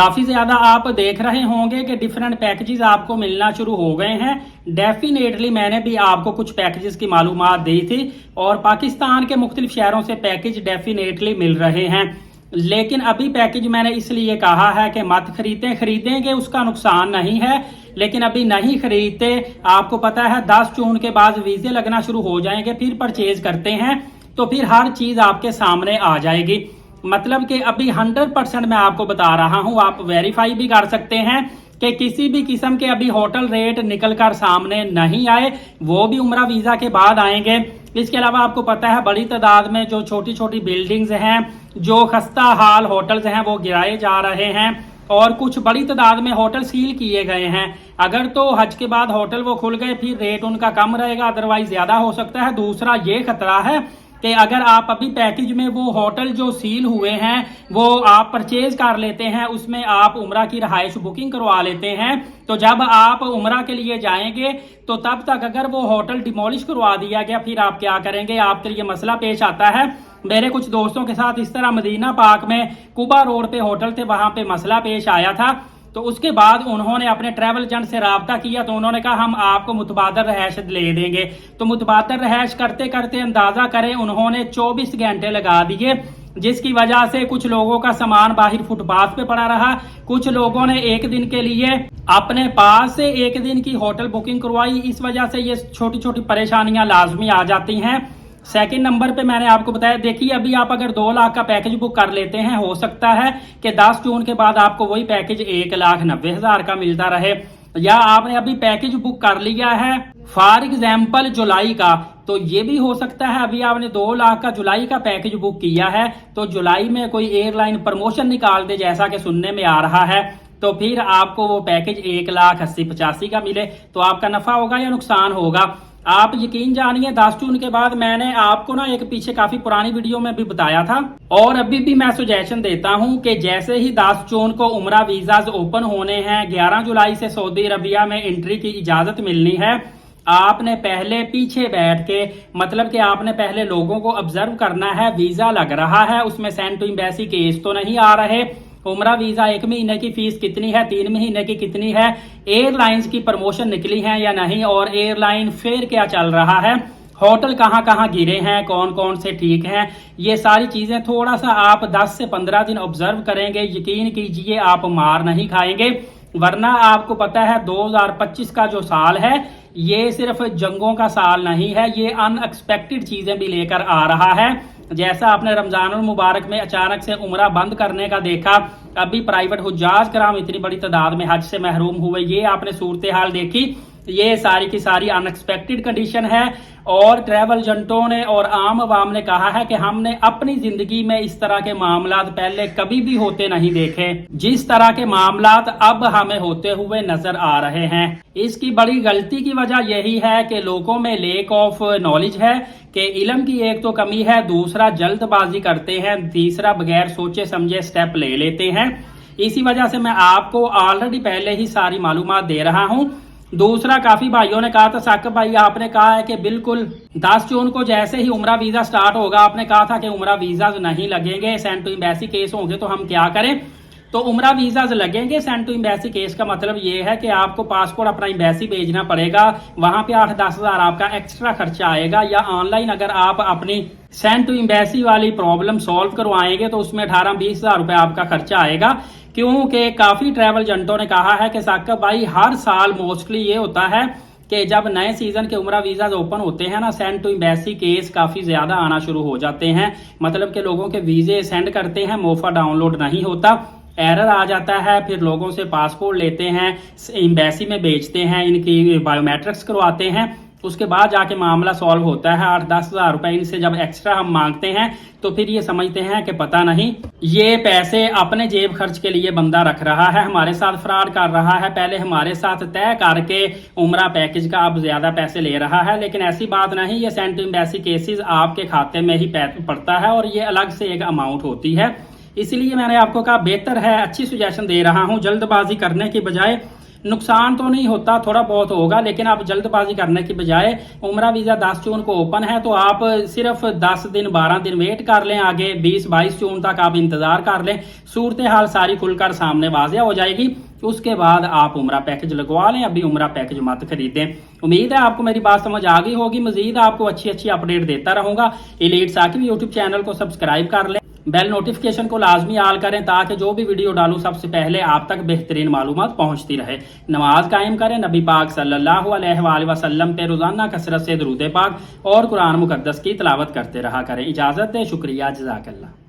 काफी ज्यादा आप देख रहे होंगे कि डिफरेंट पैकेजेस आपको मिलना शुरू हो गए हैं। डेफिनेटली मैंने भी आपको कुछ पैकेजेस की मालूमात दी थी और पाकिस्तान के मुख्तलिफ शहरों से पैकेज डेफिनेटली मिल रहे हैं। लेकिन अभी पैकेज मैंने इसलिए कहा है कि मत खरीदें, खरीदेंगे उसका नुकसान नहीं है, लेकिन अभी नहीं खरीदते। आपको पता है 10 जून के बाद वीजे लगना शुरू हो जाएंगे, फिर परचेज करते हैं तो फिर हर चीज आपके सामने आ जाएगी। मतलब कि अभी 100% मैं आपको बता रहा हूं, आप वेरीफाई भी कर सकते हैं कि किसी भी किस्म के अभी होटल रेट निकल कर सामने नहीं आए, वो भी उम्रा वीजा के बाद आएंगे। इसके अलावा आपको पता है बड़ी तादाद में जो छोटी छोटी बिल्डिंग्स हैं, जो खस्ता हाल होटल्स हैं, वो गिराए जा रहे हैं और कुछ बड़ी तादाद में होटल सील किए गए हैं। अगर तो हज के बाद होटल वो खुल गए फिर रेट उनका कम रहेगा, अदरवाइज ज्यादा हो सकता है। दूसरा ये खतरा है कि अगर आप अभी पैकेज में वो होटल जो सील हुए हैं वो आप परचेज कर लेते हैं, उसमें आप उम्रा की रहायश बुकिंग करवा लेते हैं, तो जब आप उम्रा के लिए जाएंगे तो तब तक अगर वो होटल डिमोलिश करवा दिया गया, फिर आप क्या करेंगे? आपके लिए मसला पेश आता है। मेरे कुछ दोस्तों के साथ इस तरह मदीना पाक में कुबा रोड पे होटल थे, वहां पे मसला पेश आया था। तो उसके बाद उन्होंने अपने ट्रैवल एजेंट से राब्ता किया तो उन्होंने कहा हम आपको मुतबादल रहायश ले देंगे। तो मुतबादल रहायश करते करते अंदाजा करें उन्होंने 24 घंटे लगा दिए, जिसकी वजह से कुछ लोगों का सामान बाहर फुटपाथ पे पड़ा रहा। कुछ लोगों ने एक दिन के लिए अपने पास से एक दिन की होटल बुकिंग करवाई। इस वजह से ये छोटी छोटी परेशानियां लाजमी आ जाती हैं। सेकंड नंबर पे मैंने आपको बताया, देखिए अभी आप अगर 2 लाख का पैकेज बुक कर लेते हैं, हो सकता है कि 10 जून के बाद आपको वही पैकेज 1,90,000 का मिलता रहे। या आपने अभी पैकेज बुक कर लिया है फॉर एग्जाम्पल जुलाई का, तो ये भी हो सकता है अभी आपने 2 लाख का जुलाई का पैकेज बुक किया है तो जुलाई में कोई एयरलाइन प्रमोशन निकाल दे, जैसा कि सुनने में आ रहा है, तो फिर आपको वो पैकेज 1,80,85 का मिले, तो आपका नफा होगा या नुकसान होगा? आप यकीन जानिए 10 जून के बाद मैंने आपको ना एक पीछे काफी पुरानी वीडियो में भी बताया था और अभी भी मैं सुजेशन देता हूं कि जैसे ही 10 जून को उम्रा वीजाज ओपन होने हैं, 11 जुलाई से सऊदी अरबिया में एंट्री की इजाजत मिलनी है, आपने पहले पीछे बैठ के, मतलब कि आपने पहले लोगों को ऑब्जर्व करना है। वीजा लग रहा है, उसमें सेंड टू एम्बेसी केस तो नहीं आ रहे, उम्रा वीजा 1 महीने की फीस कितनी है, 3 महीने की कितनी है, एयरलाइंस की प्रमोशन निकली है या नहीं, और एयरलाइन फेयर क्या चल रहा है, होटल कहाँ कहाँ गिरे हैं, कौन कौन से ठीक हैं, ये सारी चीजें थोड़ा सा आप 10 से 15 दिन ऑब्जर्व करेंगे, यकीन कीजिए आप मार नहीं खाएंगे। वरना आपको पता है 2025 का जो साल है ये सिर्फ जंगों का साल नहीं है, ये अनएक्सपेक्टेड चीजें भी लेकर आ रहा है। जैसा आपने रमजान मुबारक में अचानक से उम्रा बंद करने का देखा, अभी प्राइवेट हुज्जाज कराम इतनी बड़ी तादाद में हज से महरूम हुए, ये आपने सूरत हाल देखी, ये सारी की सारी अनएक्सपेक्टेड कंडीशन है। और ट्रैवल एजेंटों ने और आम आवाम ने कहा है कि हमने अपनी जिंदगी में इस तरह के मामलात पहले कभी भी होते नहीं देखे, जिस तरह के मामलात अब हमें होते हुए नजर आ रहे हैं। इसकी बड़ी गलती की वजह यही है कि लोगों में लेक ऑफ नॉलेज है, कि इल्म की एक तो कमी है, दूसरा जल्दबाजी करते हैं, तीसरा बगैर सोचे समझे स्टेप ले लेते हैं। इसी वजह से मैं आपको ऑलरेडी पहले ही सारी मालूमात दे रहा हूं। दूसरा, काफी भाइयों ने कहा था साकिब भाई आपने कहा है कि बिल्कुल 10 जून को जैसे ही उम्रा वीजा स्टार्ट होगा, आपने कहा था कि उम्रा वीजा नहीं लगेंगे, सेंड टू एम्बेसी केस होंगे, तो हम क्या करें? तो उम्रा वीजाज लगेंगे। सेंड टू एम्बेसी केस का मतलब ये है कि आपको पासपोर्ट अपना एम्बेसी भेजना पड़ेगा, वहां पे 8-10 हजार आपका एक्स्ट्रा खर्चा आएगा। या ऑनलाइन अगर आप अपनी सेंड टू एम्बेसी वाली प्रॉब्लम सॉल्व करवाएंगे तो उसमें 18-20 हजार रुपए आपका खर्चा आएगा। क्योंकि काफी ट्रैवल एजेंटों ने कहा है कि साकिब भाई हर साल मोस्टली ये होता है कि जब नए सीजन के उम्रा वीजाज ओपन होते हैं ना, सेंड टू एम्बेसी केस काफी ज्यादा आना शुरू हो जाते हैं। मतलब कि लोगों के वीजे सेंड करते हैं, मोफा डाउनलोड नहीं होता, एरर आ जाता है, फिर लोगों से पासपोर्ट लेते हैं, एम्बेसी में बेचते हैं, इनकी बायोमेट्रिक्स करवाते हैं, उसके बाद जाके मामला सॉल्व होता है। 8-10 हजार रुपए इनसे जब एक्स्ट्रा हम मांगते हैं तो फिर ये समझते हैं कि पता नहीं ये पैसे अपने जेब खर्च के लिए बंदा रख रहा है, हमारे साथ फ्रॉड कर रहा है, पहले हमारे साथ तय करके उम्रा पैकेज का अब ज्यादा पैसे ले रहा है। लेकिन ऐसी बात नहीं, ये सेंड टू एम्बेसी केसेस आपके खाते में ही पड़ता है और ये अलग से एक अमाउंट होती है। इसलिए मैंने आपको कहा बेहतर है, अच्छी सुजेशन दे रहा हूं, जल्दबाजी करने की बजाय नुकसान तो नहीं होता, थोड़ा बहुत होगा, लेकिन आप जल्दबाजी करने की बजाय उम्रा वीजा 10 जून को ओपन है तो आप सिर्फ 10 दिन 12 दिन वेट कर लें, आगे 20-22 जून तक आप इंतजार कर लें, सूरत हाल सारी खुलकर सामने वाजिया हो जाएगी। उसके बाद आप उम्रा पैकेज लगवा लें, अभी उम्रा पैकेज मत खरीदें। उम्मीद है आपको मेरी बात समझ आ गई होगी। मजीद आपको अच्छी अच्छी अपडेट देता रहूंगा। एलीट साकिब यूट्यूब चैनल को सब्सक्राइब कर लें, बेल नोटिफिकेशन को लाजमी आल करें ताकि जो भी वीडियो डालूं सबसे पहले आप तक बेहतरीन मालूमात पहुंचती रहे। नमाज कायम करें, नबी पाक सल्लल्लाहु अलैहि वसल्लम पे रोजाना कसरत से दुरूद पाक और कुरान मुकद्दस की तिलावत करते रहा करें। इजाजत है, शुक्रिया, जज़ाकल्लाह।